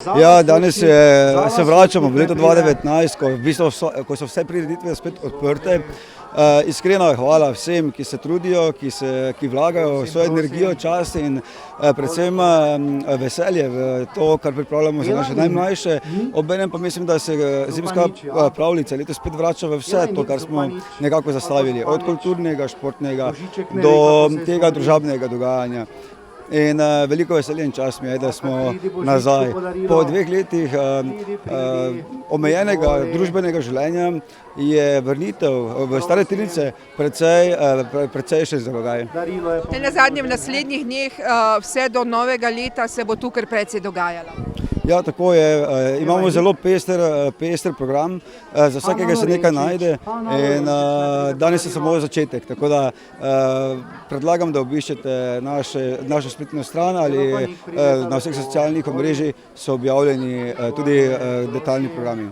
Ja, danes se vračamo v leto 2019, ko so vse prireditve spet odprte. Iskrena hvala vsem, ki se trudijo, ki vlagajo svojo energijo, čas in predvsem veselje v to, kar pripravljamo za naše najmlajše. Obenem pa mislim, da se zimska pravljica letos spet vrača v vse to, kar smo nekako zastavili, od kulturnega, športnega do tega družabnega dogajanja. In veliko veselje in čast mi je, da smo nazaj. Po 2 letih omejenega družbenega življenja je vrnitev v stare Trilce precej še zalogaj. Nenazadnje v naslednjih dneh vse do novega leta se bo tu kar precej dogajalo. Ja, tako je. Imamo zelo pester program, za vsakega se nekaj najde in danes je samo začetek, tako da predlagam, da obiščete našo spletno stran ali na vseh socialnih omrežjih so objavljeni tudi detaljni programi.